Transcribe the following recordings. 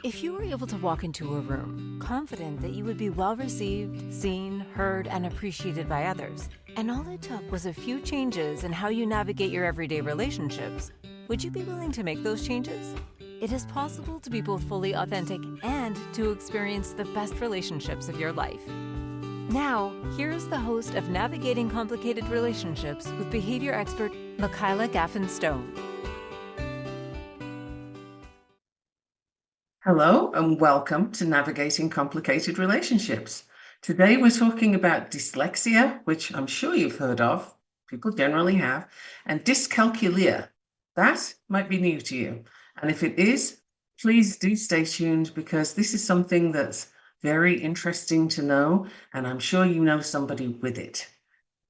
If you were able to walk into a room, confident that you would be well received, seen, heard, and appreciated by others, and all it took was a few changes in how you navigate your everyday relationships, would you be willing to make those changes? It is possible to be both fully authentic and to experience the best relationships of your life. Now, here is the host of Navigating Complicated Relationships with behavior expert Michaela Gaffen. Hello and welcome to Navigating Complicated Relationships. Today we're talking about dyslexia, which I'm sure you've heard of, people generally have, and dyscalculia. That might be new to you. And if it is, please do stay tuned because this is something that's very interesting to know, and I'm sure you know somebody with it.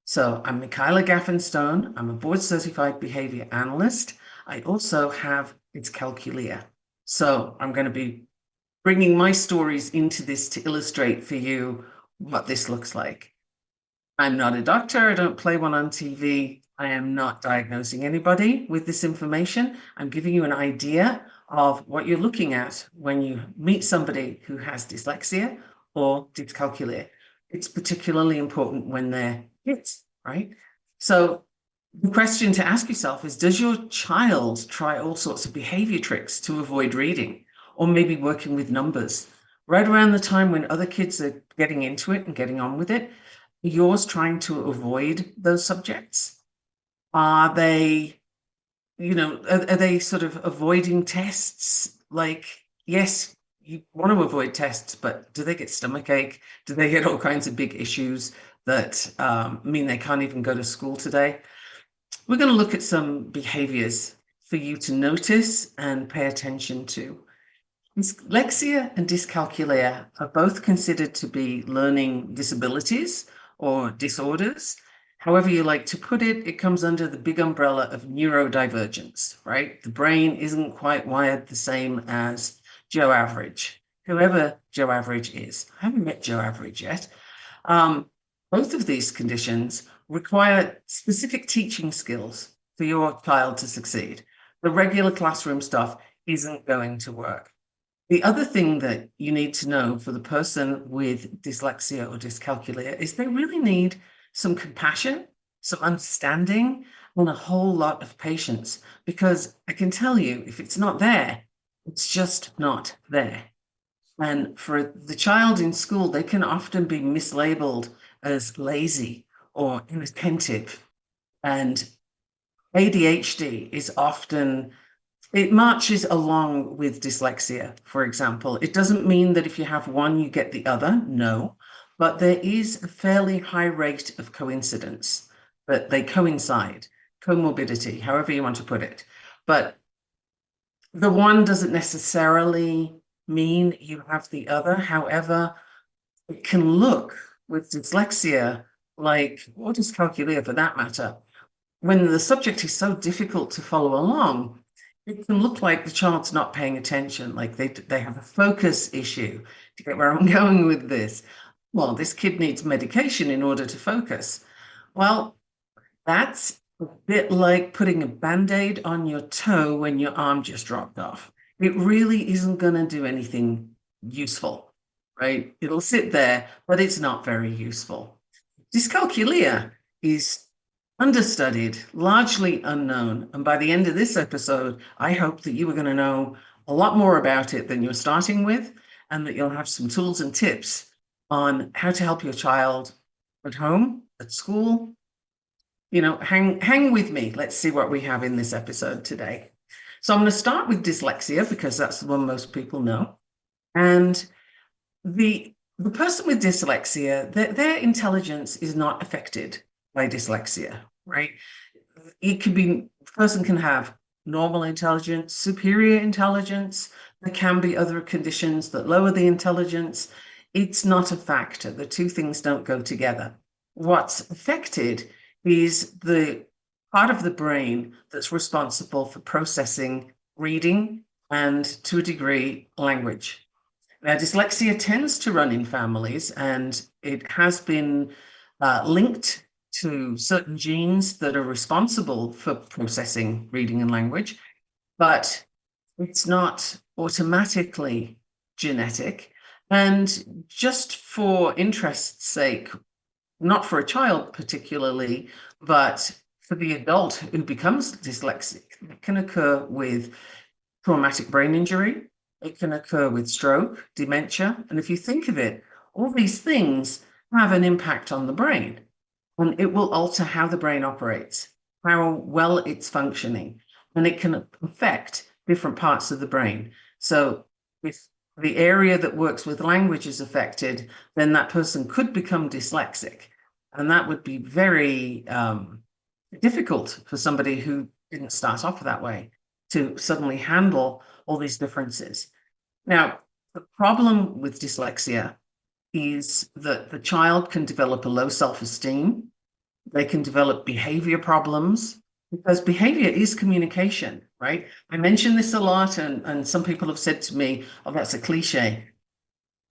So I'm Michaela Gaffen. I'm a board-certified behavior analyst. I also have dyscalculia. So I'm going to be bringing my stories into this to illustrate for you what this looks like. I'm not a doctor. I don't play one on TV. I am not diagnosing anybody with this information. I'm giving you an idea of what you're looking at when you meet somebody who has dyslexia or dyscalculia. It's particularly important when they're kids, right? So the question to ask yourself is, does your child try all sorts of behavior tricks to avoid reading or maybe working with numbers? Right around the time when other kids are getting into it and getting on with it, are yours trying to avoid those subjects? Are they, are they sort of avoiding tests? Like, yes, you want to avoid tests, but do they get stomachache? Do they get all kinds of big issues that mean they can't even go to school today? We're going to look at some behaviors for you to notice and pay attention to. Dyslexia and dyscalculia are both considered to be learning disabilities or disorders. However you like to put it, it comes under the big umbrella of neurodivergence, right? The brain isn't quite wired the same as Joe Average, whoever Joe Average is. I haven't met Joe Average yet. Both of these conditions require specific teaching skills for your child to succeed. The regular classroom stuff isn't going to work. The other thing that you need to know for the person with dyslexia or dyscalculia is they really need some compassion, some understanding, and a whole lot of patience, because I can tell you, if it's not there, it's just not there. And for the child in school, they can often be mislabeled as lazy or inattentive. And ADHD is often, it marches along with dyslexia, for example. It doesn't mean that if you have one, you get the other, no. But there is a fairly high rate of coincidence, that they coincide, comorbidity, however you want to put it. But the one doesn't necessarily mean you have the other. However, it can look with dyslexia, like, or dyscalculia for that matter, when the subject is so difficult to follow along, it can look like the child's not paying attention, like they have a focus issue. To get where I'm going with this, well, this kid needs medication in order to focus. Well, that's a bit like putting a Band-Aid on your toe when your arm just dropped off. It really isn't going to do anything useful, right? It'll sit there, but it's not very useful. Dyscalculia is understudied, largely unknown. And by the end of this episode, I hope that you are going to know a lot more about it than you're starting with, and that you'll have some tools and tips on how to help your child at home, at school. Hang with me. Let's see what we have in this episode today. So I'm going to start with dyslexia because that's the one most people know. And the person with dyslexia, their intelligence is not affected by dyslexia, right? The person can have normal intelligence, superior intelligence. There can be other conditions that lower the intelligence. It's not a factor. The two things don't go together. What's affected is the part of the brain that's responsible for processing reading and, to a degree, language. Now, dyslexia tends to run in families, and it has been linked to certain genes that are responsible for processing reading and language, but it's not automatically genetic. And just for interest's sake, not for a child particularly, but for the adult who becomes dyslexic, it can occur with traumatic brain injury. It can occur with stroke, dementia. And if you think of it, all these things have an impact on the brain, and it will alter how the brain operates, how well it's functioning, and it can affect different parts of the brain. So if the area that works with language is affected, then that person could become dyslexic. And that would be very difficult for somebody who didn't start off that way to suddenly handle all these differences. Now, the problem with dyslexia is that the child can develop a low self-esteem. They can develop behavior problems, because behavior is communication, right? I mention this a lot, and some people have said to me, oh, that's a cliche.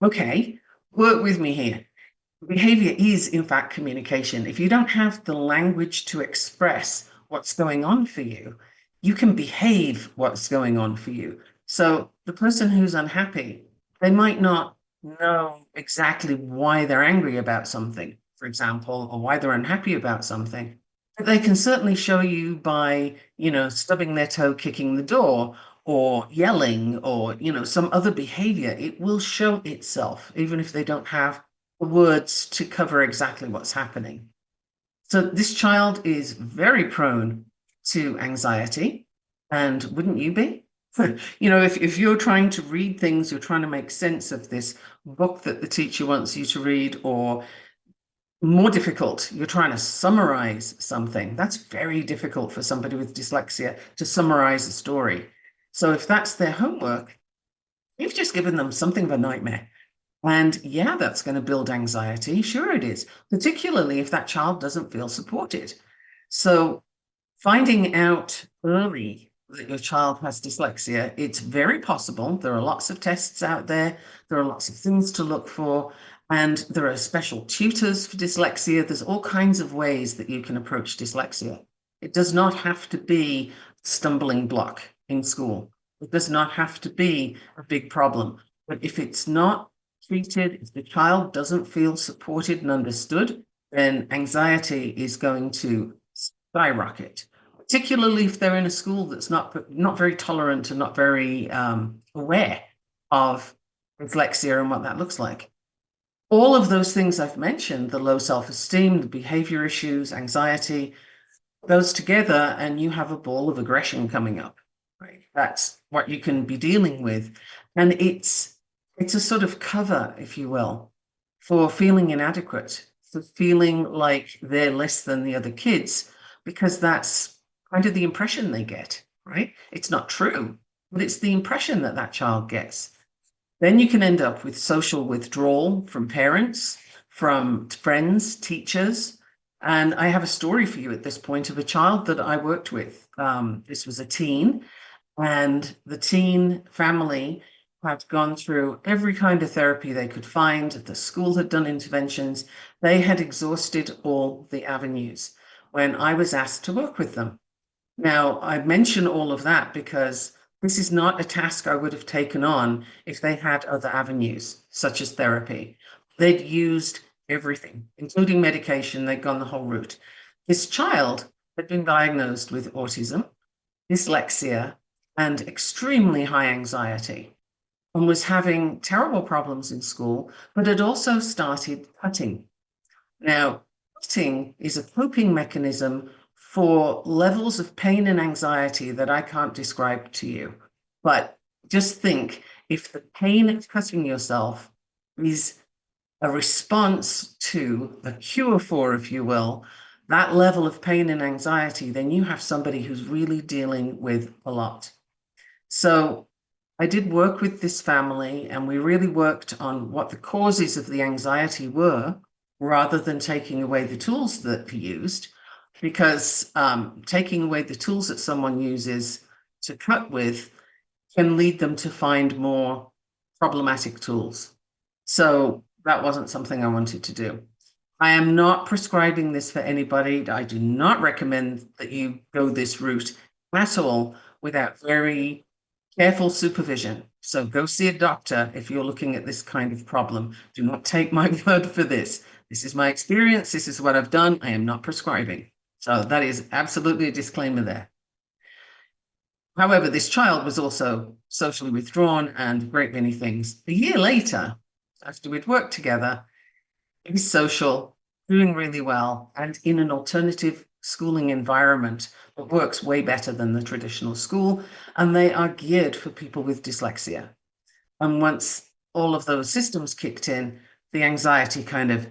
Okay, work with me here. Behavior is, in fact, communication. If you don't have the language to express what's going on for you, you can behave what's going on for you. So the person who's unhappy, they might not know exactly why they're angry about something, for example, or why they're unhappy about something. But they can certainly show you by, stubbing their toe, kicking the door, or yelling, or, some other behavior. It will show itself, even if they don't have the words to cover exactly what's happening. So this child is very prone to anxiety, and wouldn't you be? If you're trying to read things, you're trying to make sense of this book that the teacher wants you to read, or more difficult, you're trying to summarize something. That's very difficult for somebody with dyslexia, to summarize a story. So if that's their homework, you've just given them something of a nightmare. And yeah, that's going to build anxiety. Sure it is, particularly if that child doesn't feel supported. So finding out early that your child has dyslexia, it's very possible. There are lots of tests out there. There are lots of things to look for. And there are special tutors for dyslexia. There's all kinds of ways that you can approach dyslexia. It does not have to be a stumbling block in school. It does not have to be a big problem. But if it's not treated, if the child doesn't feel supported and understood, then anxiety is going to skyrocket, particularly if they're in a school that's not very tolerant and not very aware of dyslexia and what that looks like. All of those things I've mentioned, the low self-esteem, the behavior issues, anxiety, goes together, and you have a ball of aggression coming up, right? That's what you can be dealing with. And it's a sort of cover, if you will, for feeling inadequate, for feeling like they're less than the other kids, because that's kind of the impression they get, right? It's not true, but it's the impression that that child gets. Then you can end up with social withdrawal from parents, from friends, teachers. And I have a story for you at this point of a child that I worked with. This was a teen, and the teen family had gone through every kind of therapy they could find. The school had done interventions. They had exhausted all the avenues when I was asked to work with them. Now, I mention all of that because this is not a task I would have taken on if they had other avenues, such as therapy. They'd used everything, including medication. They'd gone the whole route. This child had been diagnosed with autism, dyslexia, and extremely high anxiety, and was having terrible problems in school, but had also started cutting. Now, cutting is a coping mechanism for levels of pain and anxiety that I can't describe to you. But just think, if the pain of cutting yourself is a response to, a cure for, if you will, that level of pain and anxiety, then you have somebody who's really dealing with a lot. So I did work with this family, and we really worked on what the causes of the anxiety were, rather than taking away the tools that he used, because taking away the tools that someone uses to cut with can lead them to find more problematic tools. So that wasn't something I wanted to do. I am not prescribing this for anybody. I do not recommend that you go this route at all without very careful supervision. So go see a doctor if you're looking at this kind of problem. Do not take my word for this. This is my experience. This is what I've done. I am not prescribing. So that is absolutely a disclaimer there. However, this child was also socially withdrawn and a great many things. A year later, after we'd worked together, he's social, doing really well, and in an alternative schooling environment that works way better than the traditional school, and they are geared for people with dyslexia. And once all of those systems kicked in, the anxiety kind of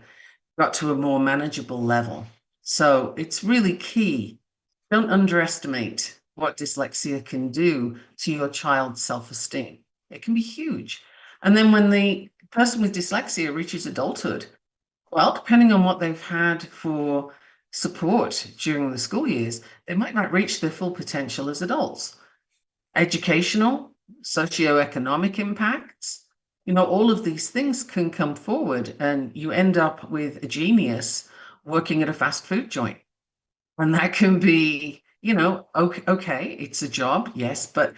got to a more manageable level. So it's really key. Don't underestimate what dyslexia can do to your child's self-esteem. It can be huge. And then when the person with dyslexia reaches adulthood, well, depending on what they've had for support during the school years, they might not reach their full potential as adults. Educational, socioeconomic impacts, all of these things can come forward, and you end up with a genius working at a fast food joint. And that can be, okay, it's a job, yes, but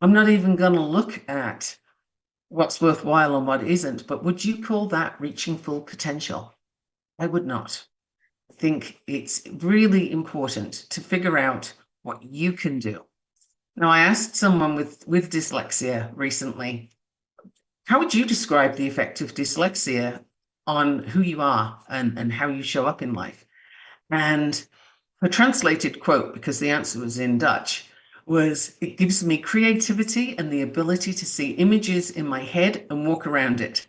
I'm not even going to look at what's worthwhile and what isn't. But would you call that reaching full potential? I would not. I think it's really important to figure out what you can do. Now, I asked someone with dyslexia recently, how would you describe the effect of dyslexia on who you are and how you show up in life? And her translated quote, because the answer was in Dutch, was, "It gives me creativity and the ability to see images in my head and walk around it.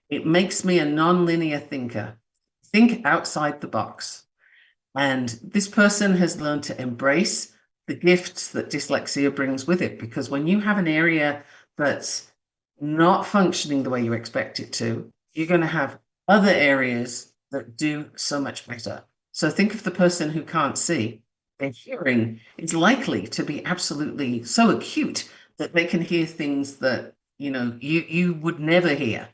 It makes me a non-linear thinker. Think outside the box." And this person has learned to embrace the gifts that dyslexia brings with it, because when you have an area that's not functioning the way you expect it to, you're going to have other areas that do so much better. So think of the person who can't see. Their hearing is likely to be absolutely so acute that they can hear things that, you would never hear.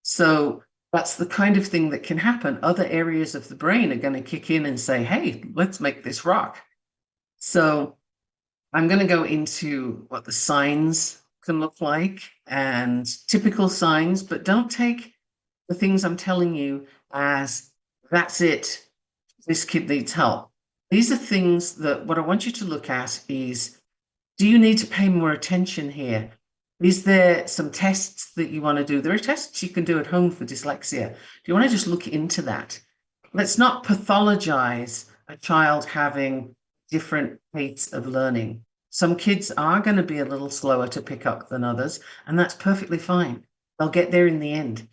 So that's the kind of thing that can happen. Other areas of the brain are going to kick in and say, hey, let's make this rock. So I'm going to go into what the signs can look like and typical signs, but don't take the things I'm telling you as that's it. This kid needs help. These are things that what I want you to look at is, do you need to pay more attention here? Is there some tests that you want to do? There are tests you can do at home for dyslexia. Do you want to just look into that? Let's not pathologize a child having different rates of learning. Some kids are going to be a little slower to pick up than others, and that's perfectly fine. They'll get there in the end.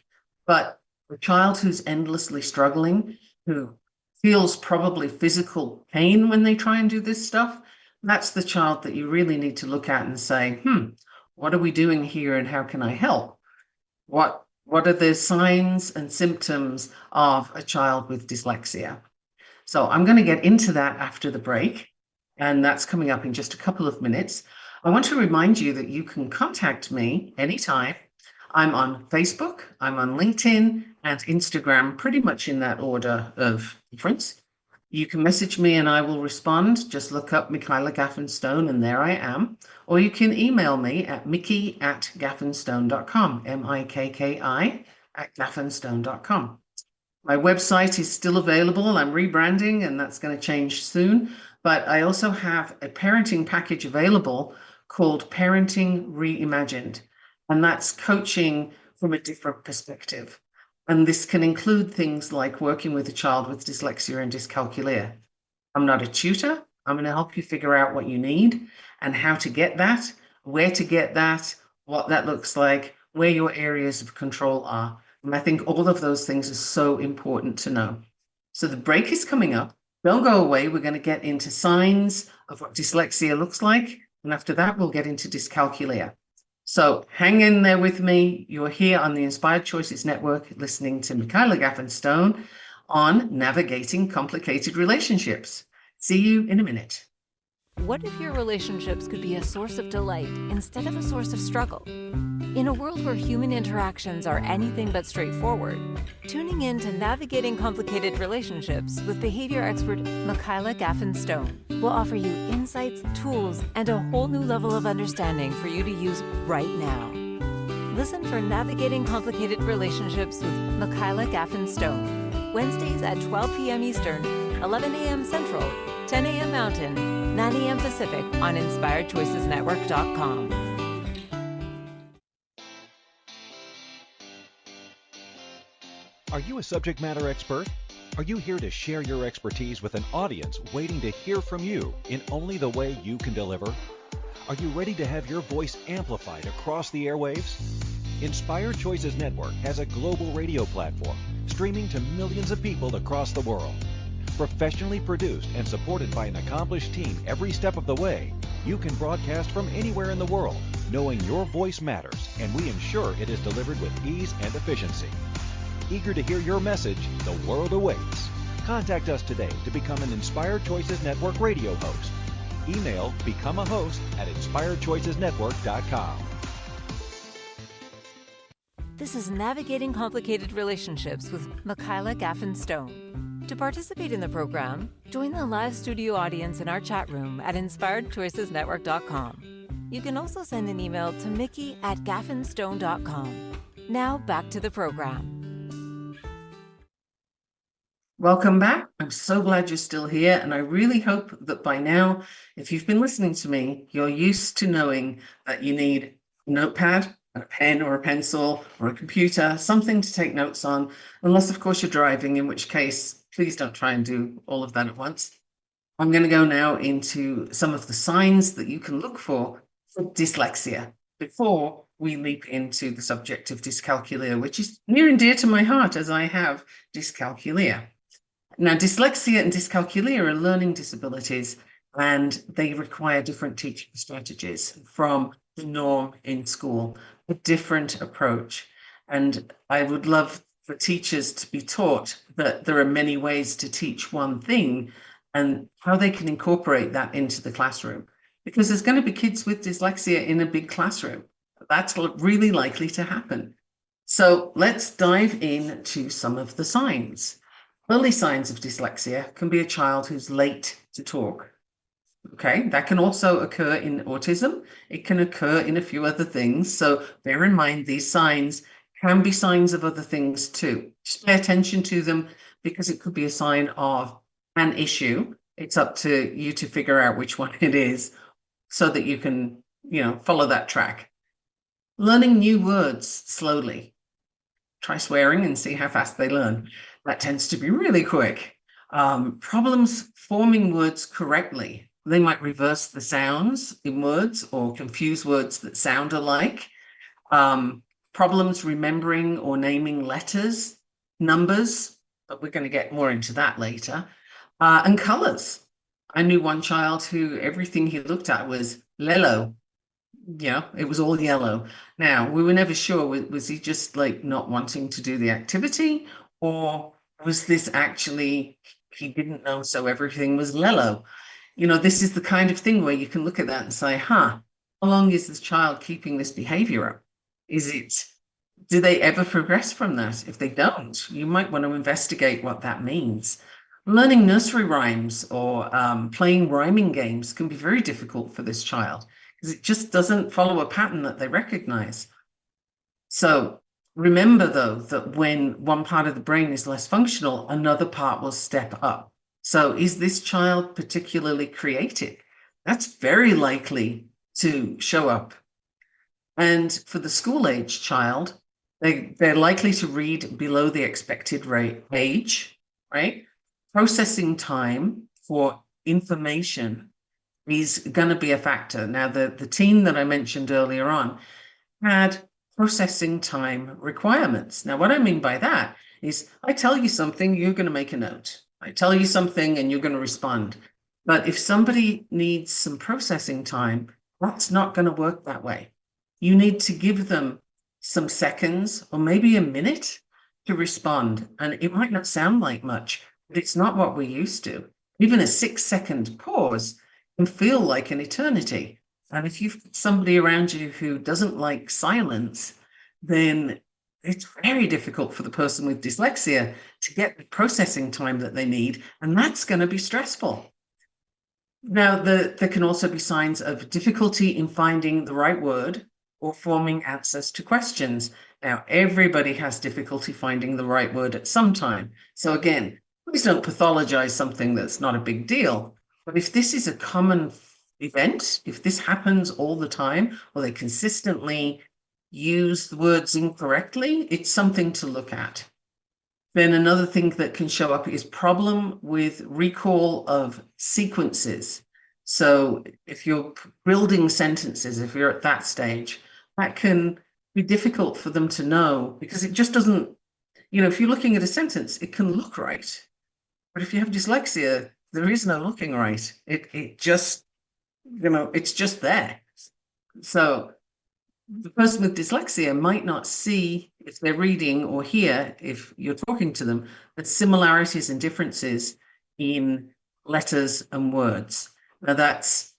But a child who's endlessly struggling, who feels probably physical pain when they try and do this stuff, that's the child that you really need to look at and say, what are we doing here and how can I help? What are the signs and symptoms of a child with dyslexia? So I'm going to get into that after the break, and that's coming up in just a couple of minutes. I want to remind you that you can contact me anytime. I'm on Facebook, I'm on LinkedIn and Instagram, pretty much in that order of difference. You can message me and I will respond. Just look up Michaela Gaffen Stone and there I am. Or you can email me at mickey@gaffenstone.com, MIKKI@gaffenstone.com. My website is still available. I'm rebranding and that's going to change soon. But I also have a parenting package available called Parenting Reimagined. And that's coaching from a different perspective. And this can include things like working with a child with dyslexia and dyscalculia. I'm not a tutor. I'm going to help you figure out what you need and how to get that, where to get that, what that looks like, where your areas of control are. And I think all of those things are so important to know. So the break is coming up. Don't go away. We're going to get into signs of what dyslexia looks like. And after that, we'll get into dyscalculia. So hang in there with me. You're here on the Inspired Choices Network, listening to Michaela Gaffen Stone on navigating complicated relationships. See you in a minute. What if your relationships could be a source of delight instead of a source of struggle? In a world where human interactions are anything but straightforward, tuning in to Navigating Complicated Relationships with behavior expert Michaela Gaffen will offer you insights, tools, and a whole new level of understanding for you to use right now. Listen for Navigating Complicated Relationships with Michaela Gaffen Wednesdays at 12 p.m. Eastern, 11 a.m. Central, 10 a.m. Mountain, 9 a.m. Pacific on InspiredChoicesNetwork.com. Are you a subject matter expert? Are you here to share your expertise with an audience waiting to hear from you in only the way you can deliver? Are you ready to have your voice amplified across the airwaves? Inspired Choices Network has a global radio platform streaming to millions of people across the world. Professionally produced and supported by an accomplished team every step of the way, you can broadcast from anywhere in the world, knowing your voice matters, and we ensure it is delivered with ease and efficiency. Eager to hear your message, the world awaits. Contact us today to become an Inspired Choices Network radio host. Email become a host at inspiredchoicesnetwork.com. This is Navigating Complicated Relationships with Michaela Gaffen. To participate in the program, join the live studio audience in our chat room at inspiredchoicesnetwork.com. You can also send an email to mickey@gaffenstone.com. Now back to the program. Welcome back. I'm so glad you're still here, and I really hope that by now, if you've been listening to me, you're used to knowing that you need a notepad, a pen or a pencil or a computer, something to take notes on, unless of course you're driving, in which case, please don't try and do all of that at once. I'm going to go now into some of the signs that you can look for dyslexia before we leap into the subject of dyscalculia, which is near and dear to my heart as I have dyscalculia. Now, dyslexia and dyscalculia are learning disabilities, and they require different teaching strategies from the norm in school, a different approach. And I would love for teachers to be taught that there are many ways to teach one thing and how they can incorporate that into the classroom. Because there's going to be kids with dyslexia in a big classroom. That's really likely to happen. So let's dive into some of the signs. Early signs of dyslexia can be a child who's late to talk. Okay, that can also occur in autism. It can occur in a few other things. So bear in mind, these signs can be signs of other things too. Just pay attention to them because it could be a sign of an issue. It's up to you to figure out which one it is so that you can, follow that track. Learning new words slowly. Try swearing and see how fast they learn. That tends to be really quick. Problems forming words correctly. They might reverse the sounds in words or confuse words that sound alike. Problems remembering or naming letters, numbers, but we're going to get more into that later. And colors. I knew one child who everything he looked at was yellow. It was all yellow. Now, we were never sure, was he just like not wanting to do the activity, or was this actually he didn't know, so everything was yellow? This is the kind of thing where you can look at that and say, how long is this child keeping this behavior up? Do they ever progress from that? If they don't, you might want to investigate what that means. Learning nursery rhymes or playing rhyming games can be very difficult for this child because it just doesn't follow a pattern that they recognize. So remember, though, that when one part of the brain is less functional, another part will step up. So is this child particularly creative? That's very likely to show up. And for the school-age child, they're likely to read below the expected age, right? Processing time for information is going to be a factor. Now, the teen that I mentioned earlier on had processing time requirements. Now, what I mean by that is I tell you something, you're going to make a note. I tell you something and you're going to respond. But if somebody needs some processing time, that's not going to work that way. You need to give them some seconds or maybe a minute to respond. And it might not sound like much, but it's not what we're used to. Even a 6-second pause can feel like an eternity. And if you've got somebody around you who doesn't like silence, then it's very difficult for the person with dyslexia to get the processing time that they need, and that's going to be stressful. Now, there can also be signs of difficulty in finding the right word or forming answers to questions. Now, everybody has difficulty finding the right word at some time. So again, please don't pathologize something that's not a big deal. But if this is a common event, if this happens all the time, or they consistently use the words incorrectly, it's something to look at. Then another thing that can show up is problem with recall of sequences. So if you're building sentences, if you're at that stage, that can be difficult for them to know, because it just doesn't, if you're looking at a sentence, it can look right. But if you have dyslexia, there is no looking right. It just, it's just there. So the person with dyslexia might not see, if they're reading, or hear, if you're talking to them, the similarities and differences in letters and words. Now that's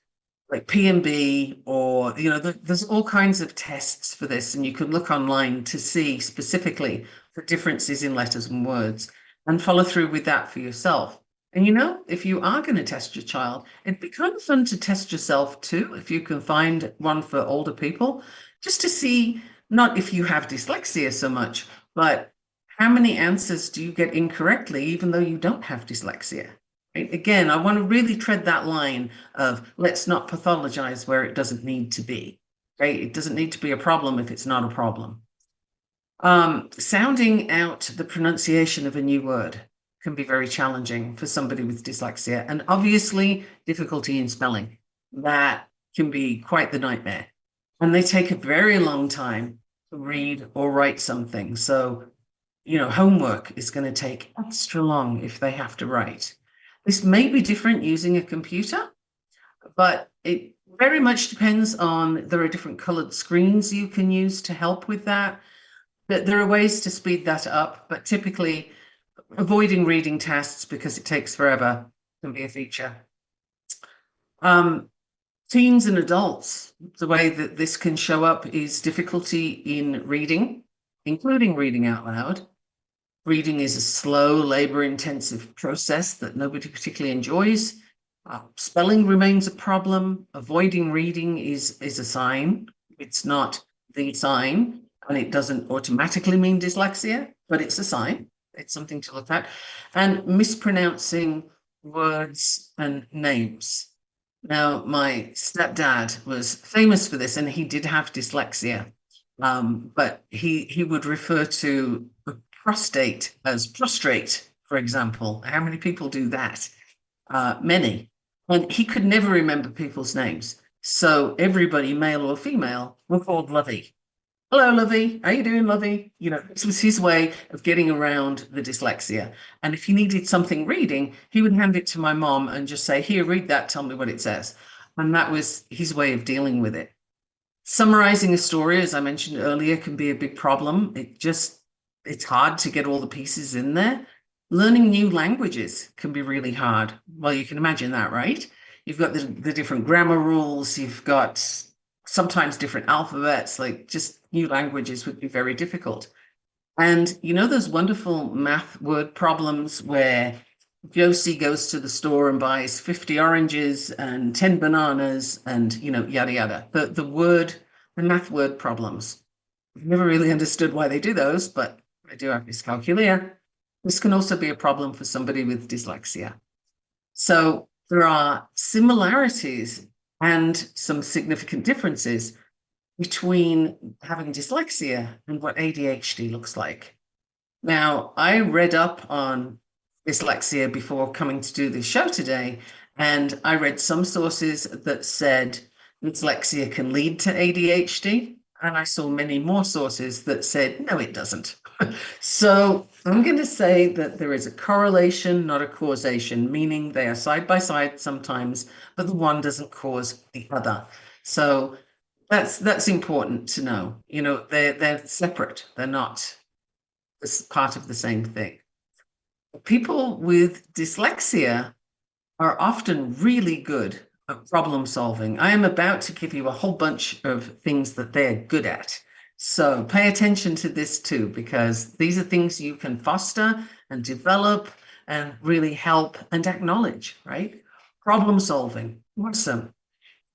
like PMB, or, there's all kinds of tests for this, and you can look online to see specifically the differences in letters and words and follow through with that for yourself. And if you are going to test your child, it'd be kind of fun to test yourself too, if you can find one for older people, just to see, not if you have dyslexia so much, but how many answers do you get incorrectly, even though you don't have dyslexia? Right? Again, I want to really tread that line of let's not pathologize where it doesn't need to be. Right? It doesn't need to be a problem if it's not a problem. Sounding out the pronunciation of a new word can be very challenging for somebody with dyslexia, and obviously difficulty in spelling. That can be quite the nightmare. And they take a very long time to read or write something. So, homework is going to take extra long if they have to write. This may be different using a computer, but it very much depends on, there are different colored screens you can use to help with that. But there are ways to speed that up, but typically avoiding reading tests because it takes forever can be a feature. Teens and adults, the way that this can show up is difficulty in reading, including reading out loud. Reading is a slow, labor-intensive process that nobody particularly enjoys. Spelling remains a problem. Avoiding reading is a sign. It's not the sign, and it doesn't automatically mean dyslexia, but it's a sign. It's something to look at. And mispronouncing words and names. Now, my stepdad was famous for this, and he did have dyslexia, but he would refer to prostate as prostrate, for example. How many people do that? Many. And he could never remember people's names. So everybody, male or female, were called Lovey. Hello, Lovey. How you doing, Lovey? This was his way of getting around the dyslexia. And if he needed something reading, he would hand it to my mom and just say, here, read that, tell me what it says. And that was his way of dealing with it. Summarizing a story, as I mentioned earlier, can be a big problem. It's hard to get all the pieces in there. Learning new languages can be really hard. Well, you can imagine that, right? You've got the different grammar rules, you've got sometimes different alphabets, like just new languages would be very difficult. And those wonderful math word problems where Josie goes to the store and buys 50 oranges and 10 bananas and, yada, yada. The math word problems. I've never really understood why they do those, but I do have dyscalculia. This can also be a problem for somebody with dyslexia. So there are similarities and some significant differences between having dyslexia and what ADHD looks like. Now, I read up on dyslexia before coming to do this show today, and I read some sources that said dyslexia can lead to ADHD, and I saw many more sources that said, no, it doesn't. So I'm going to say that there is a correlation, not a causation, meaning they are side by side sometimes, but the one doesn't cause the other. So that's important to know. They're separate. They're not part of the same thing. People with dyslexia are often really good problem solving. I am about to give you a whole bunch of things that they're good at. So pay attention to this too, because these are things you can foster and develop and really help and acknowledge, right? Problem solving, awesome.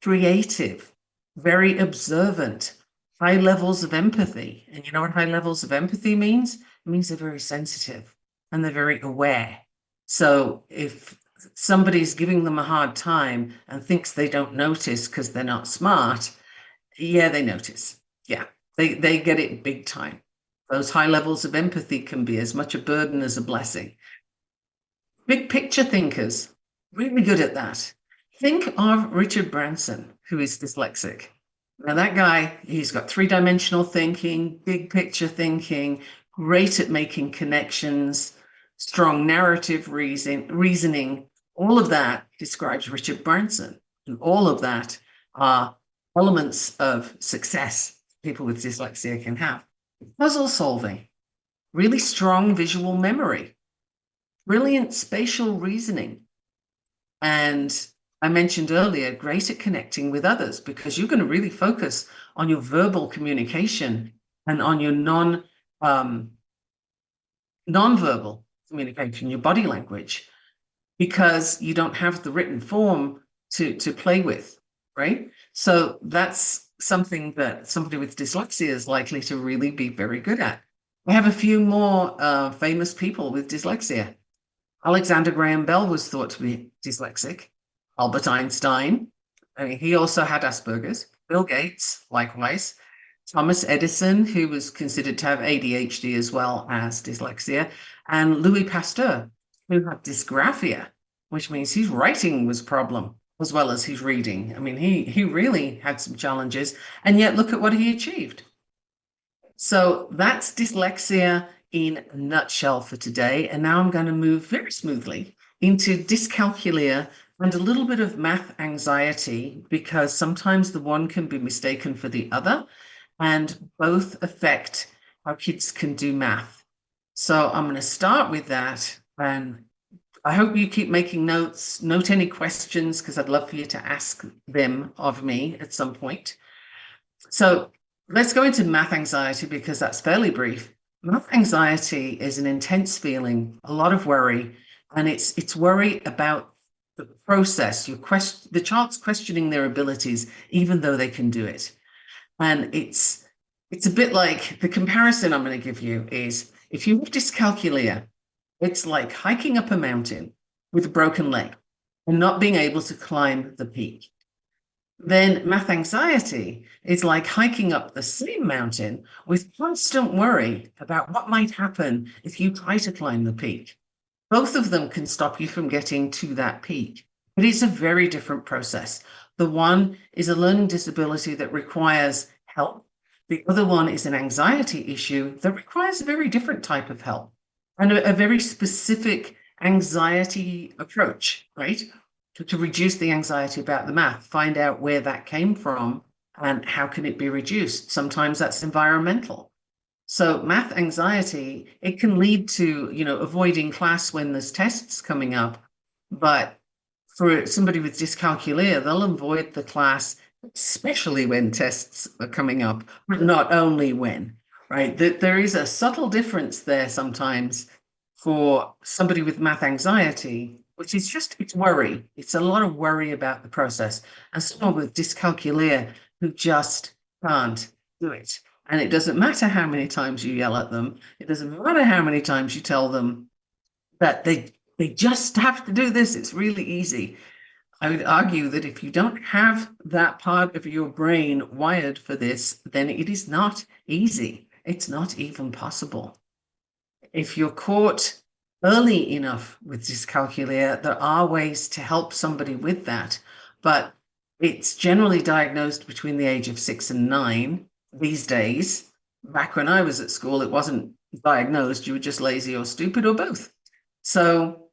Creative, very observant, high levels of empathy. And you know what high levels of empathy means? It means they're very sensitive and they're very aware. So if somebody's giving them a hard time and thinks they don't notice because they're not smart, yeah, they notice. Yeah, they get it big time. Those high levels of empathy can be as much a burden as a blessing. Big picture thinkers, really good at that. Think of Richard Branson, who is dyslexic. Now, that guy, he's got three-dimensional thinking, big picture thinking, great at making connections, strong narrative reasoning. All of that describes Richard Branson. And all of that are elements of success people with dyslexia can have. Puzzle solving, really strong visual memory, brilliant spatial reasoning. And I mentioned earlier, great at connecting with others, because you're going to really focus on your verbal communication and on your non-verbal communication, your body language, because you don't have the written form to play with, right? So that's something that somebody with dyslexia is likely to really be very good at. I have a few more famous people with dyslexia. Alexander Graham Bell was thought to be dyslexic. Albert Einstein, I mean, he also had Asperger's. Bill Gates, likewise. Thomas Edison, who was considered to have ADHD as well as dyslexia. And Louis Pasteur, who had dysgraphia, which means his writing was a problem as well as his reading. I mean, he really had some challenges, and yet look at what he achieved. So that's dyslexia in a nutshell for today. And now I'm going to move very smoothly into dyscalculia and a little bit of math anxiety, because sometimes the one can be mistaken for the other, and both affect how kids can do math. So I'm going to start with that, and I hope you keep making notes. Note any questions, because I'd love for you to ask them of me at some point. So let's go into math anxiety, because that's fairly brief. Math anxiety is an intense feeling, a lot of worry, and it's worry about the process. The child's questioning their abilities, even though they can do it. And it's a bit like, the comparison I'm going to give you is, if you have dyscalculia, it's like hiking up a mountain with a broken leg and not being able to climb the peak. Then math anxiety is like hiking up the same mountain with constant worry about what might happen if you try to climb the peak. Both of them can stop you from getting to that peak, but it's a very different process. The one is a learning disability that requires help. The other one is an anxiety issue that requires a very different type of help and a very specific anxiety approach, right? To reduce the anxiety about the math, find out where that came from and how can it be reduced. Sometimes that's environmental. So math anxiety, it can lead to, avoiding class when there's tests coming up. But for somebody with dyscalculia, they'll avoid the class, especially when tests are coming up, but not only when, right? There is a subtle difference there sometimes for somebody with math anxiety, which is it's worry. It's a lot of worry about the process. And someone with dyscalculia who just can't do it. And it doesn't matter how many times you yell at them. It doesn't matter how many times you tell them that they just have to do this. It's really easy. I would argue that if you don't have that part of your brain wired for this, then it is not easy. It's not even possible. If you're caught early enough with dyscalculia, there are ways to help somebody with that, but it's generally diagnosed between the age of 6 and 9 these days. Back when I was at school, it wasn't diagnosed. You were just lazy or stupid or both. So,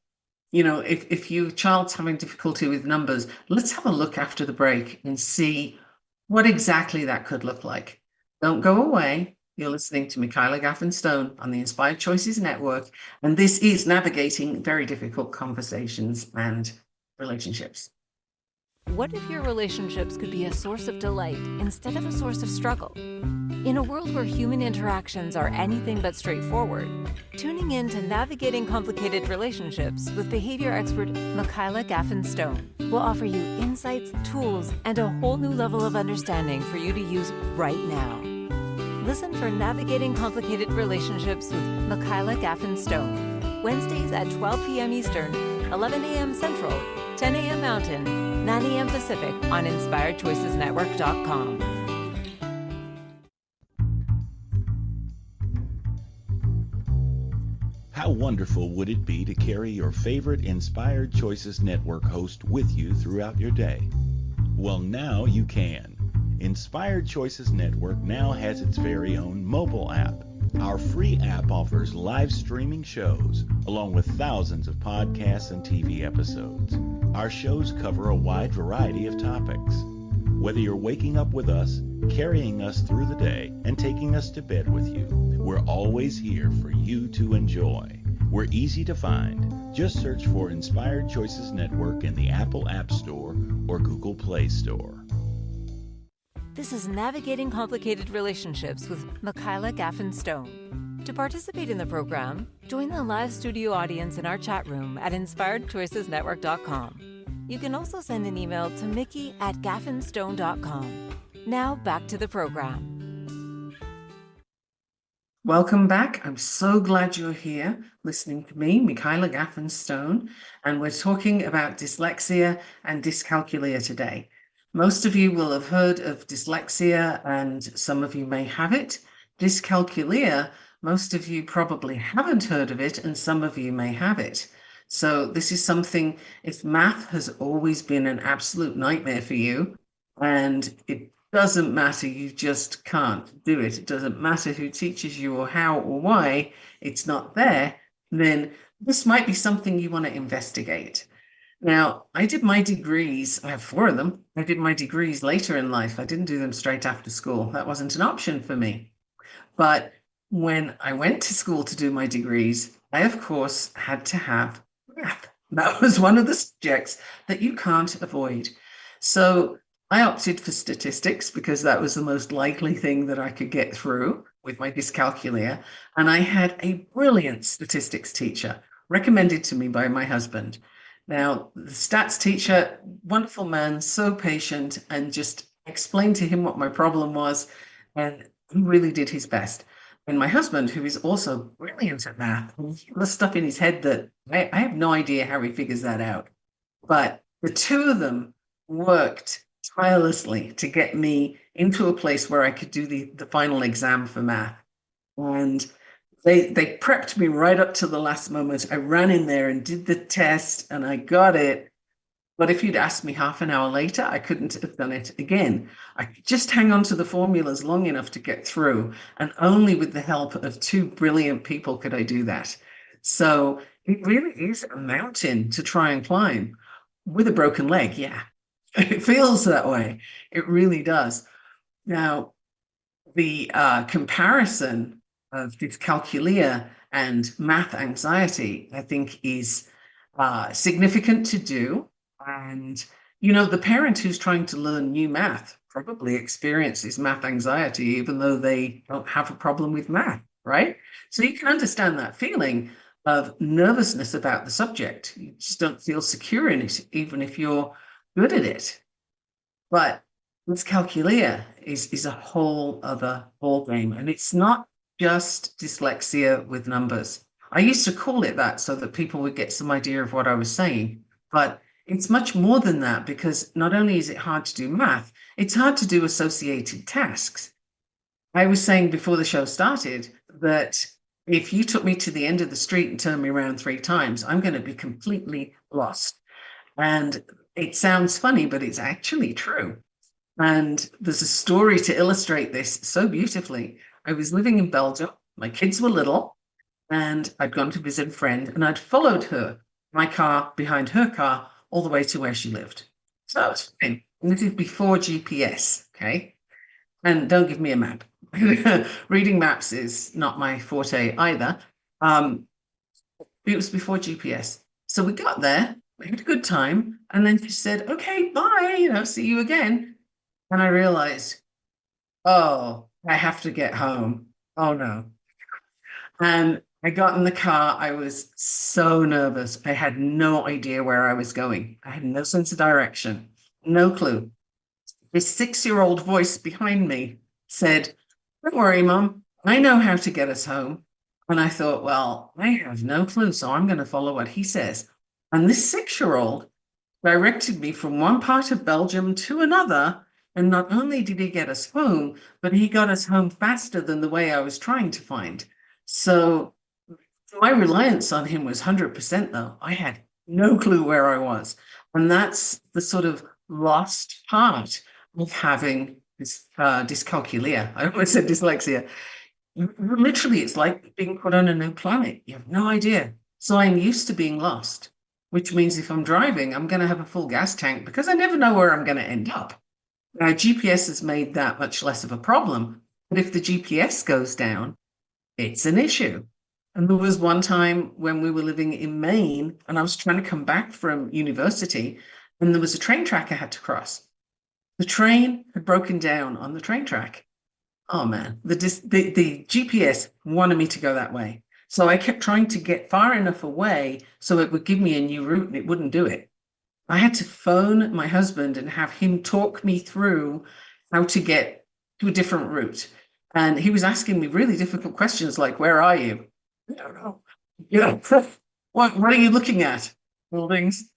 if your child's having difficulty with numbers, let's have a look after the break and see what exactly that could look like. Don't go away. You're listening to Michaela Gaffen Stone on the Inspired Choices Network, and this is Navigating Very Difficult Conversations and Relationships. What if your relationships could be a source of delight instead of a source of struggle? In a world where human interactions are anything but straightforward, tuning in to Navigating Complicated Relationships with behavior expert Michaela Gaffen will offer you insights, tools, and a whole new level of understanding for you to use right now. Listen for Navigating Complicated Relationships with Michaela Gaffen Wednesdays at 12 p.m. Eastern, 11 a.m. Central, 10 a.m. Mountain, 9 a.m. Pacific on InspiredChoicesNetwork.com. How wonderful would it be to carry your favorite Inspired Choices Network host with you throughout your day? Well, now you can. Inspired Choices Network now has its very own mobile app. Our free app offers live streaming shows, along with thousands of podcasts and TV episodes. Our shows cover a wide variety of topics. Whether you're waking up with us, carrying us through the day, and taking us to bed with you, we're always here for you to enjoy. We're easy to find. Just search for Inspired Choices Network in the Apple App Store or Google Play Store. This is Navigating Complicated Relationships with Michaela Gaffen. To participate in the program, join the live studio audience in our chat room at InspiredChoicesNetwork.com. You can also send an email to mickey@gaffenstone.com. Now back to the program. Welcome back. I'm so glad you're here listening to me, Michaela Gaffen, and we're talking about dyslexia and dyscalculia today. Most of you will have heard of dyslexia, and some of you may have it. Dyscalculia, most of you probably haven't heard of it, and some of you may have it. So this is something, if math has always been an absolute nightmare for you, and it doesn't matter, you just can't do it. It doesn't matter who teaches you or how or why, it's not there, then this might be something you want to investigate. Now, I did my degrees, I have 4 of them. I did my degrees later in life. I didn't do them straight after school. That wasn't an option for me. But when I went to school to do my degrees, I, of course, had to have math. That was one of the subjects that you can't avoid. So I opted for statistics because that was the most likely thing that I could get through with my dyscalculia. And I had a brilliant statistics teacher recommended to me by my husband. Now, the stats teacher, wonderful man, so patient, and just explained to him what my problem was, and he really did his best. And my husband, who is also brilliant at math, the stuff in his head that I have no idea how he figures that out. But the two of them worked tirelessly to get me into a place where I could do the final exam for math. And they prepped me right up to the last moment. I ran in there and did the test and I got it. But if you'd asked me half an hour later, I couldn't have done it again. I could just hang on to the formulas long enough to get through. And only with the help of 2 brilliant people could I do that. So it really is a mountain to try and climb with a broken leg. Yeah, it feels that way. It really does. Now, the comparison of dyscalculia and math anxiety, I think, is significant to do. And, you know, the parent who's trying to learn new math probably experiences math anxiety, even though they don't have a problem with math, right? So you can understand that feeling of nervousness about the subject. You just don't feel secure in it, even if you're good at it. But dyscalculia is a whole other ballgame, and it's not just dyslexia with numbers. I used to call it that so that people would get some idea of what I was saying, but it's much more than that, because not only is it hard to do math, it's hard to do associated tasks. I was saying before the show started that if you took me to the end of the street and turned me around 3 times, I'm going to be completely lost. And it sounds funny, but it's actually true. And there's a story to illustrate this so beautifully. I was living in Belgium. My kids were little, and I'd gone to visit a friend, and I'd followed her, my car behind her car, all the way to where she lived. So that was fine. And this is before GPS, okay? And don't give me a map. Reading maps is not my forte either. It was before GPS. So we got there, We had a good time. And then she said, okay, bye, see you again. And I realized, oh, I have to get home. Oh no. And I got in the car. I was so nervous. I had no idea where I was going. I had no sense of direction, no clue. This 6-year-old voice behind me said, don't worry, Mum, I know how to get us home. And I thought, well, I have no clue, so I'm going to follow what he says. And this 6-year-old directed me from one part of Belgium to another. And not only did he get us home, but he got us home faster than the way I was trying to find. So my reliance on him was 100%, though. I had no clue where I was. And that's the sort of lost part of having this dyscalculia. I almost said dyslexia. Literally, it's like being put on a new planet. You have no idea. So I'm used to being lost, which means if I'm driving, I'm going to have a full gas tank because I never know where I'm going to end up. Now, GPS has made that much less of a problem. But if the GPS goes down, it's an issue. And there was one time when we were living in Maine and I was trying to come back from university and there was a train track I had to cross. The train had broken down on the train track. Oh man, the GPS wanted me to go that way. So I kept trying to get far enough away so it would give me a new route and it wouldn't do it. I had to phone my husband and have him talk me through how to get to a different route. And he was asking me really difficult questions like, where are you? I don't know. What are you looking at? Buildings.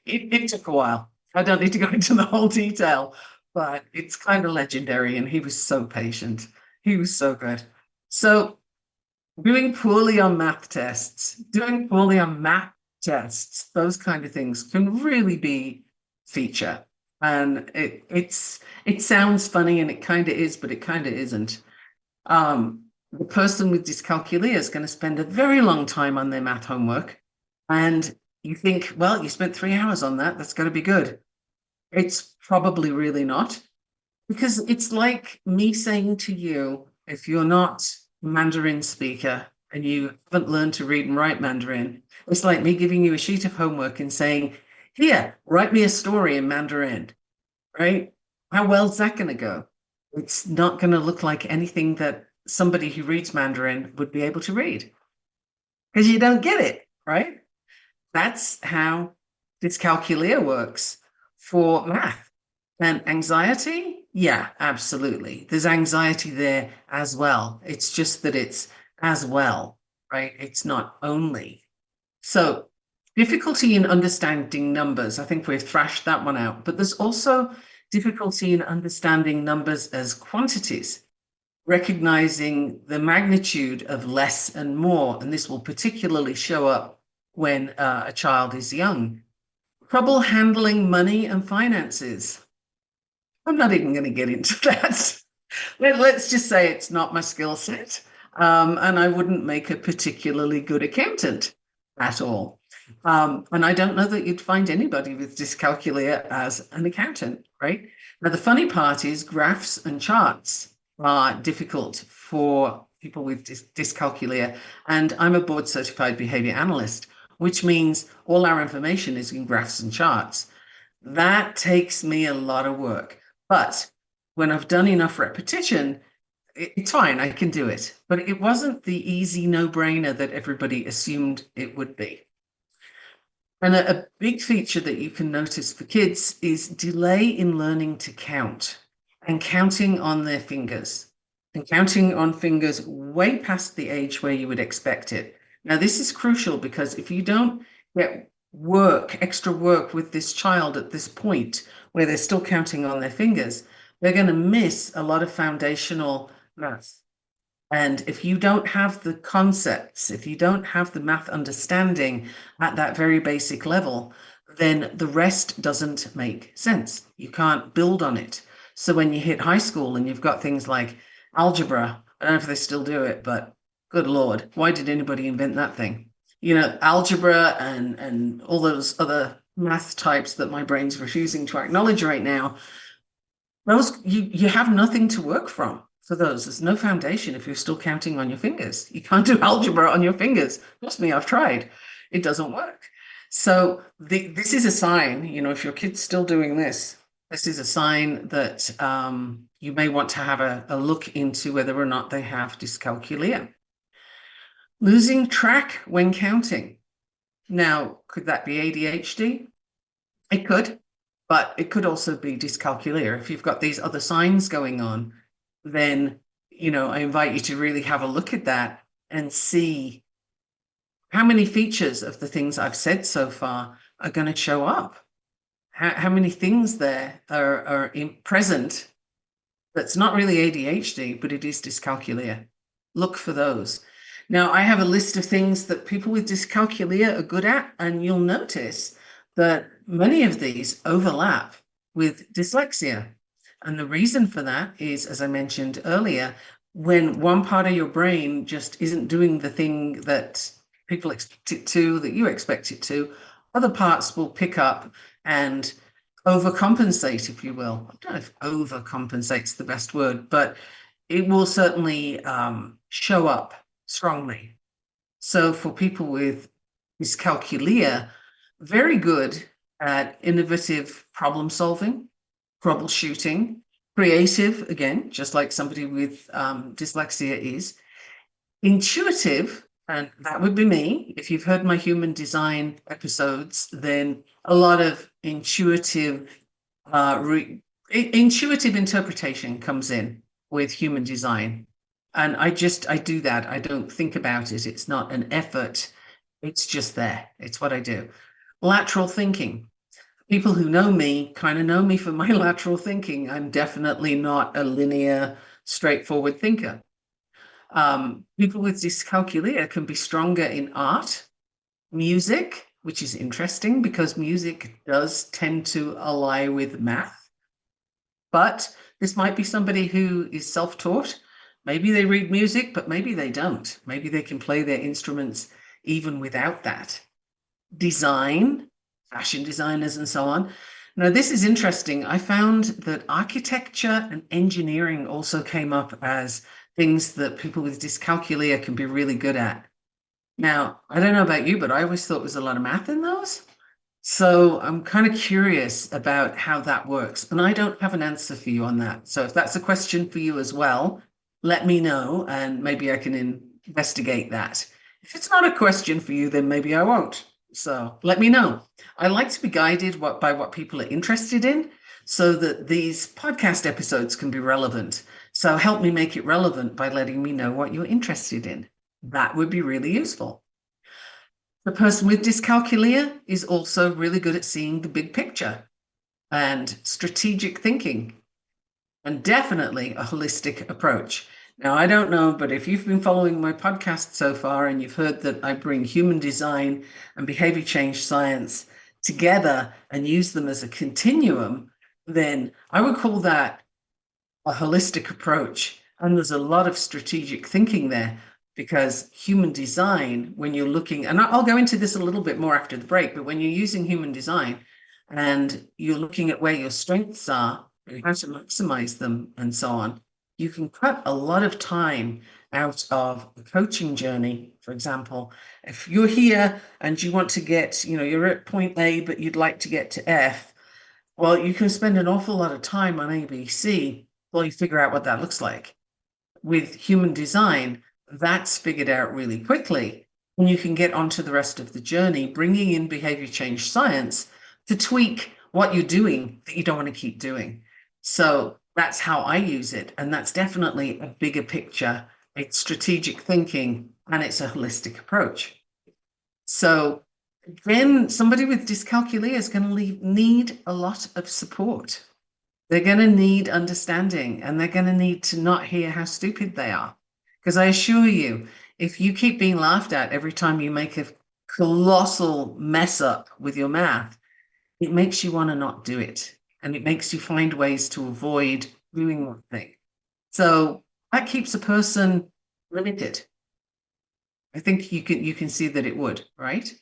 It took a while. I don't need to go into the whole detail, but it's kind of legendary. And he was so patient. He was so good. So doing poorly on math tests, doing poorly on math tests, those kind of things can really be feature. And it sounds funny and it kind of is, but it kind of isn't. The person with dyscalculia is going to spend a very long time on their math homework. And you think, well, you spent 3 hours on that. That's got to be good. It's probably really not. Because it's like me saying to you, if you're not a Mandarin speaker and you haven't learned to read and write Mandarin, it's like me giving you a sheet of homework and saying, here, write me a story in Mandarin, right? How well's that going to go? It's not going to look like anything that somebody who reads Mandarin would be able to read because you don't get it, right? That's how dyscalculia works for math. And anxiety, yeah, absolutely. There's anxiety there as well. It's just that it's as well, right? It's not only. So difficulty in understanding numbers. I think we've thrashed that one out, but there's also difficulty in understanding numbers as quantities, recognizing the magnitude of less and more. And this will particularly show up when a child is young. Trouble handling money and finances. I'm not even going to get into that. Let's just say it's not my skill set. And I wouldn't make a particularly good accountant at all. And I don't know that you'd find anybody with dyscalculia as an accountant, right? Now, the funny part is graphs and charts are difficult for people with dyscalculia. And I'm a board certified behavior analyst, which means all our information is in graphs and charts. That takes me a lot of work. But when I've done enough repetition, it's fine, I can do it. But it wasn't the easy no-brainer that everybody assumed it would be. And a big feature that you can notice for kids is delay in learning to count and counting on their fingers and counting on fingers way past the age where you would expect it. Now, this is crucial because if you don't get extra work with this child at this point where they're still counting on their fingers, they're going to miss a lot of foundational math. And if you don't have the concepts, if you don't have the math understanding at that very basic level, then the rest doesn't make sense. You can't build on it. So when you hit high school and you've got things like algebra, I don't know if they still do it, but good Lord, why did anybody invent that thing? Algebra and all those other math types that my brain's refusing to acknowledge right now, those you have nothing to work from. For those, there's no foundation if you're still counting on your fingers. You can't do algebra on your fingers. Trust me, I've tried. It doesn't work. So this is a sign, if your kid's still doing this, this is a sign that you may want to have a look into whether or not they have dyscalculia. Losing track when counting. Now, could that be ADHD? It could, but it could also be dyscalculia. If you've got these other signs going on, then, I invite you to really have a look at that and see how many features of the things I've said so far are going to show up. How many things there are present that's not really ADHD, but it is dyscalculia. Look for those. Now, I have a list of things that people with dyscalculia are good at, and you'll notice that many of these overlap with dyslexia. And the reason for that is, as I mentioned earlier, when one part of your brain just isn't doing the thing that people expect it to, that you expect it to, other parts will pick up and overcompensate, if you will. I don't know if overcompensate's the best word, but it will certainly show up strongly. So for people with dyscalculia, very good at innovative problem solving, troubleshooting, creative, again, just like somebody with dyslexia is, intuitive, and that would be me. If you've heard my human design episodes, then a lot of intuitive interpretation comes in with human design. And I do that. I don't think about it. It's not an effort. It's just there. It's what I do. Lateral thinking. People who know me kind of know me for my lateral thinking. I'm definitely not a linear, straightforward thinker. People with dyscalculia can be stronger in art, music, which is interesting because music does tend to ally with math. But this might be somebody who is self-taught. Maybe they read music, but maybe they don't. Maybe they can play their instruments even without that. Design, fashion designers and so on. Now, this is interesting. I found that architecture and engineering also came up as things that people with dyscalculia can be really good at. Now, I don't know about you, but I always thought there was a lot of math in those. So I'm kind of curious about how that works. And I don't have an answer for you on that. So if that's a question for you as well, let me know and maybe I can investigate that. If it's not a question for you, then maybe I won't. So let me know. I like to be guided by what people are interested in so that these podcast episodes can be relevant. So help me make it relevant by letting me know what you're interested in. That would be really useful. The person with dyscalculia is also really good at seeing the big picture and strategic thinking, and definitely a holistic approach. Now, I don't know, but if you've been following my podcast so far and you've heard that I bring human design and behavior change science together and use them as a continuum, then I would call that a holistic approach. And there's a lot of strategic thinking there because human design, when you're looking, and I'll go into this a little bit more after the break, but when you're using human design and you're looking at where your strengths are, and how to maximize them and so on, you can cut a lot of time out of the coaching journey. For example, if you're here and you want to get, you're at point A, but you'd like to get to F, well, you can spend an awful lot of time on ABC while you figure out what that looks like. With human design, that's figured out really quickly, and you can get onto the rest of the journey, bringing in behavior change science to tweak what you're doing that you don't want to keep doing. So that's how I use it. And that's definitely a bigger picture. It's strategic thinking and it's a holistic approach. So then somebody with dyscalculia is going to need a lot of support. They're going to need understanding and they're going to need to not hear how stupid they are. Because I assure you, if you keep being laughed at every time you make a colossal mess up with your math, it makes you want to not do it. And it makes you find ways to avoid doing one thing. So that keeps a person limited. I think you can see that it would, right?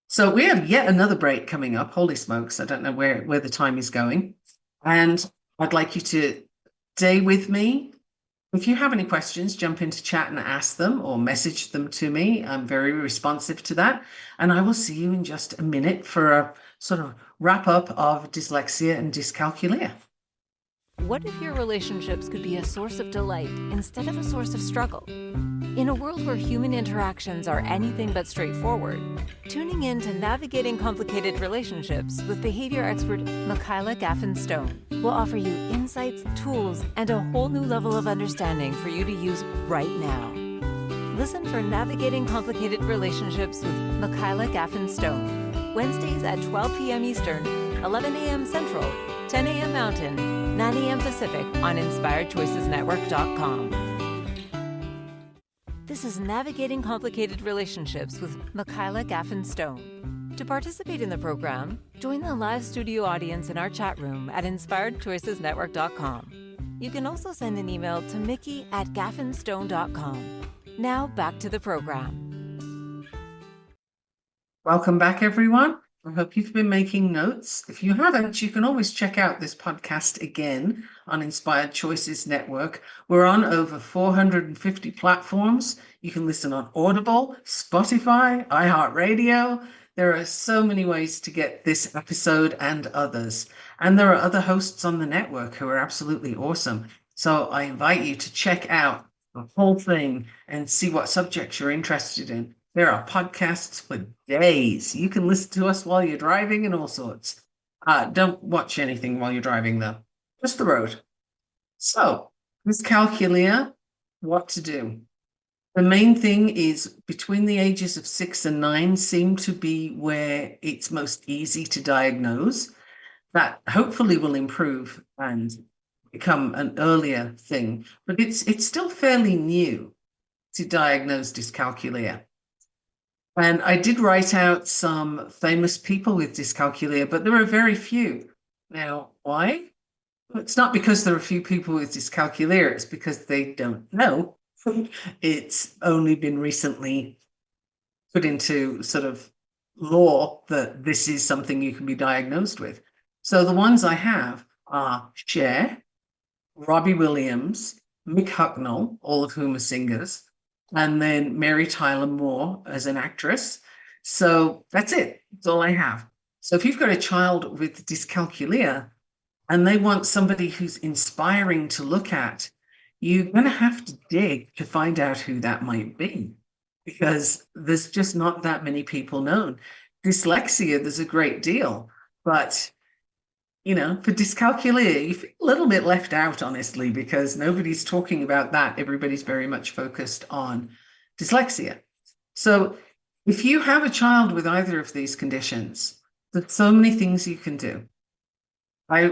So we have yet another break coming up. Holy smokes, I don't know where the time is going. And I'd like you to stay with me If you have any questions, jump into chat and ask them or message them to me. I'm very responsive to that. And I will see you in just a minute for a sort of wrap up of dyslexia and dyscalculia. What if your relationships could be a source of delight instead of a source of struggle? In a world where human interactions are anything but straightforward, tuning in to Navigating Complicated Relationships with behavior expert Michaela Gaffen will offer you insights, tools, and a whole new level of understanding for you to use right now. Listen for Navigating Complicated Relationships with Michaela Gaffen Wednesdays at 12 p.m. Eastern, 11 a.m. Central, 10 a.m. Mountain, 9 a.m. Pacific on InspiredChoicesNetwork.com. This is Navigating Complicated Relationships with Michaela Gaffen. To participate in the program, join the live studio audience in our chat room at InspiredChoicesNetwork.com. You can also send an email to mickey@gaffenstone.com. Now back to the program. Welcome back, everyone. I hope you've been making notes. If you haven't, you can always check out this podcast again on Inspired Choices Network. We're on over 450 platforms. You can listen on Audible, Spotify, iHeartRadio. There are so many ways to get this episode and others. And there are other hosts on the network who are absolutely awesome. So I invite you to check out the whole thing and see what subjects you're interested in. There are podcasts for days. You can listen to us while you're driving and all sorts. Don't watch anything while you're driving, though. Just the road. So, dyscalculia, what to do? The main thing is between the ages of 6 and 9 seem to be where it's most easy to diagnose. That hopefully will improve and become an earlier thing. But it's still fairly new to diagnose dyscalculia. And I did write out some famous people with dyscalculia, but there are very few. Now, why? Well, it's not because there are few people with dyscalculia, it's because they don't know. It's only been recently put into sort of law that this is something you can be diagnosed with. So the ones I have are Cher, Robbie Williams, Mick Hucknall, all of whom are singers, and then Mary Tyler Moore as an actress. So that's it. That's all I have. So if you've got a child with dyscalculia and they want somebody who's inspiring to look at, you're going to have to dig to find out who that might be, because there's just not that many people known. Dyslexia, there's a great deal, but for dyscalculia, you feel a little bit left out, honestly, because nobody's talking about that. Everybody's very much focused on dyslexia. So if you have a child with either of these conditions, there's so many things you can do. I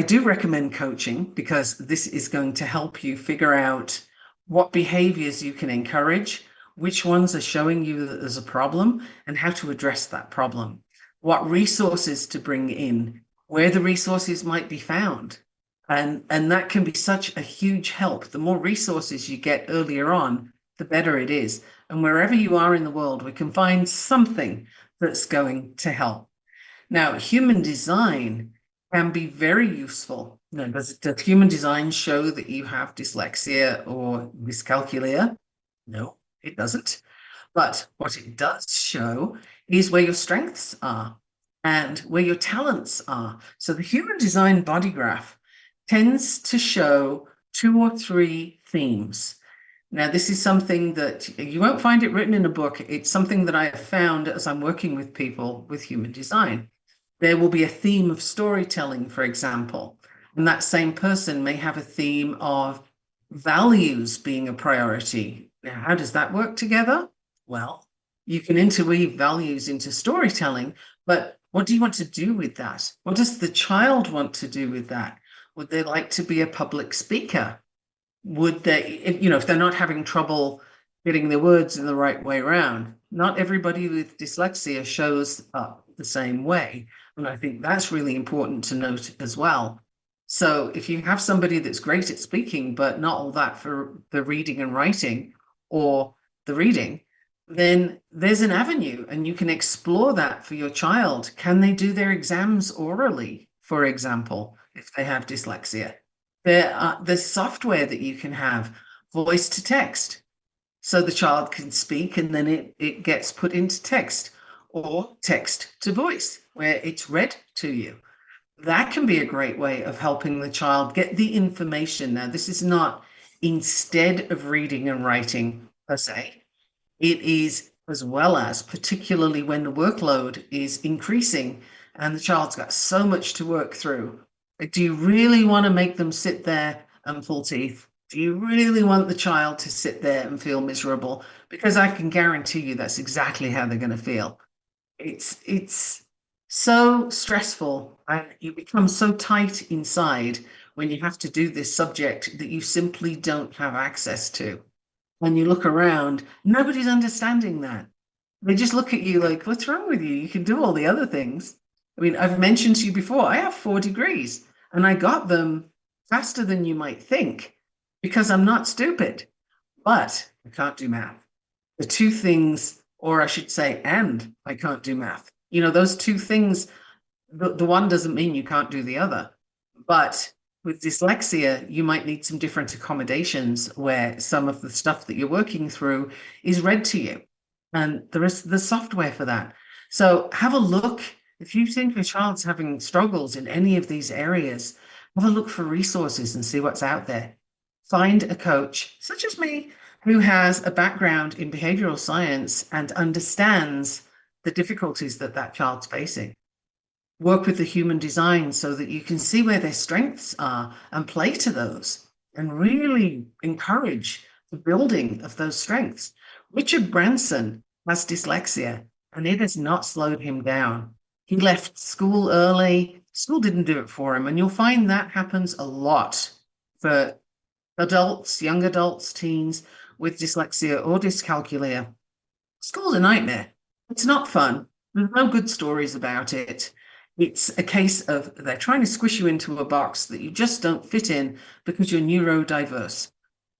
do recommend coaching, because this is going to help you figure out what behaviors you can encourage, which ones are showing you that there's a problem, and how to address that problem, what resources to bring in, where the resources might be found. And that can be such a huge help. The more resources you get earlier on, the better it is. And wherever you are in the world, we can find something that's going to help. Now, human design can be very useful. Does human design show that you have dyslexia or dyscalculia? No, it doesn't. But what it does show is where your strengths are and where your talents are. So the human design body graph tends to show 2 or 3 themes. Now, this is something that you won't find it written in a book. It's something that I have found as I'm working with people with human design. There will be a theme of storytelling, for example, and that same person may have a theme of values being a priority. Now, how does that work together? Well, you can interweave values into storytelling, but what do you want to do with that? What does the child want to do with that? Would they like to be a public speaker? Would they, if they're not having trouble getting their words in the right way around? Not everybody with dyslexia shows up the same way. And I think that's really important to note as well. So if you have somebody that's great at speaking, but not all that for the reading and writing or the reading, then there's an avenue and you can explore that for your child. Can they do their exams orally, for example, if they have dyslexia? There's software that you can have, voice to text. So the child can speak and then it gets put into text, or text to voice where it's read to you. That can be a great way of helping the child get the information. Now, this is not instead of reading and writing per se. It is as well as, particularly when the workload is increasing and the child's got so much to work through. Like, do you really want to make them sit there and pull teeth? Do you really want the child to sit there and feel miserable? Because I can guarantee you that's exactly how they're going to feel. It's so stressful, and you become so tight inside when you have to do this subject that you simply don't have access to. When you look around, nobody's understanding that. They just look at you like, what's wrong with you? You can do all the other things. I mean, I've mentioned to you before, I have 4 degrees and I got them faster than you might think because I'm not stupid, but I can't do math. The two things, or I should say, and I can't do math. Those two things, the one doesn't mean you can't do the other. But with dyslexia, you might need some different accommodations where some of the stuff that you're working through is read to you. And there is the software for that. So have a look. If you think your child's having struggles in any of these areas, have a look for resources and see what's out there. Find a coach, such as me, who has a background in behavioral science and understands the difficulties that that child's facing. Work with the human design so that you can see where their strengths are and play to those and really encourage the building of those strengths. Richard Branson has dyslexia and it has not slowed him down. He left school early. School didn't do it for him. And you'll find that happens a lot for adults, young adults, teens with dyslexia or dyscalculia. School's a nightmare. It's not fun. There's no good stories about it. It's a case of they're trying to squish you into a box that you just don't fit in because you're neurodiverse.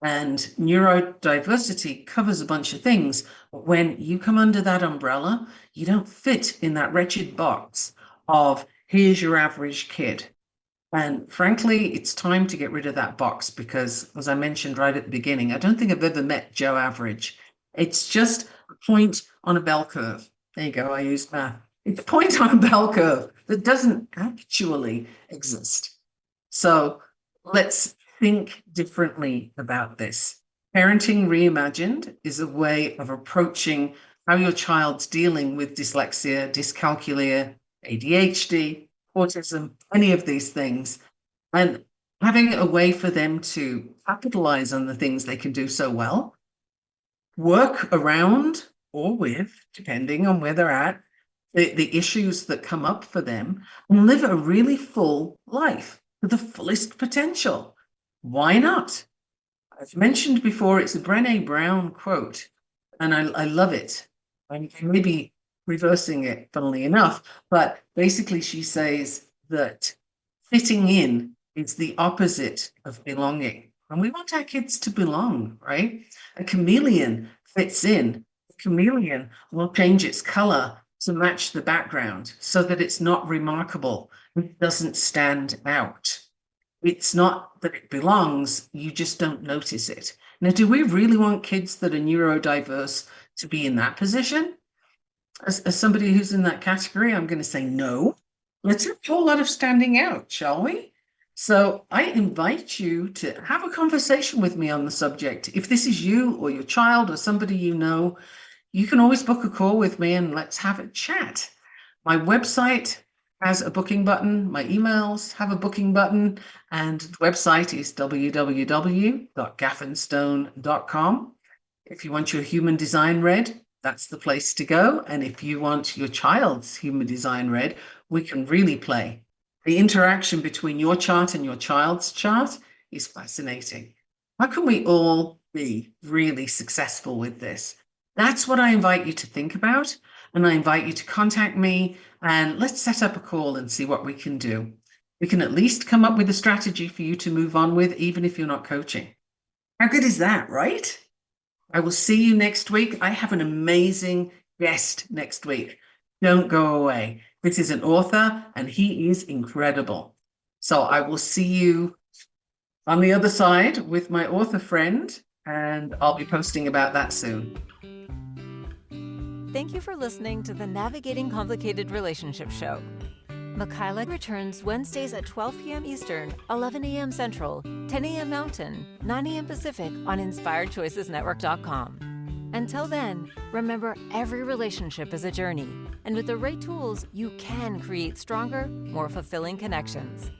And neurodiversity covers a bunch of things. But when you come under that umbrella, you don't fit in that wretched box of here's your average kid. And frankly, it's time to get rid of that box because, as I mentioned right at the beginning, I don't think I've ever met Joe Average. It's just a point on a bell curve. There you go, I used math. It's a point on a bell curve that doesn't actually exist. So let's think differently about this. Parenting Reimagined is a way of approaching how your child's dealing with dyslexia, dyscalculia, ADHD, autism, any of these things, and having a way for them to capitalize on the things they can do so well, work around or with, depending on where they're at, the issues that come up for them, and live a really full life to the fullest potential. Why not? I've mentioned before, it's a Brené Brown quote, and I love it. I'm maybe reversing it, funnily enough, but basically she says that fitting in is the opposite of belonging. And we want our kids to belong, right? A chameleon fits in. A chameleon will change its color to match the background so that it's not remarkable. It doesn't stand out. It's not that it belongs, you just don't notice it. Now, do we really want kids that are neurodiverse to be in that position? As somebody who's in that category, I'm going to say no. Let's have a whole lot of standing out, shall we? So I invite you to have a conversation with me on the subject. If this is you or your child or somebody you know, you can always book a call with me and let's have a chat. My website has a booking button. My emails have a booking button. And the website is www.gaffenstone.com. If you want your human design read, that's the place to go. And if you want your child's human design read, we can really play. The interaction between your chart and your child's chart is fascinating. How can we all be really successful with this? That's what I invite you to think about. And I invite you to contact me and let's set up a call and see what we can do. We can at least come up with a strategy for you to move on with, even if you're not coaching. How good is that, right? I will see you next week. I have an amazing guest next week. Don't go away. This is an author and he is incredible. So I will see you on the other side with my author friend, and I'll be posting about that soon. Thank you for listening to the Navigating Complicated Relationships show. Michaela returns Wednesdays at 12 p.m. Eastern, 11 a.m. Central, 10 a.m. Mountain, 9 a.m. Pacific on InspiredChoicesNetwork.com. Until then, remember every relationship is a journey, and with the right tools, you can create stronger, more fulfilling connections.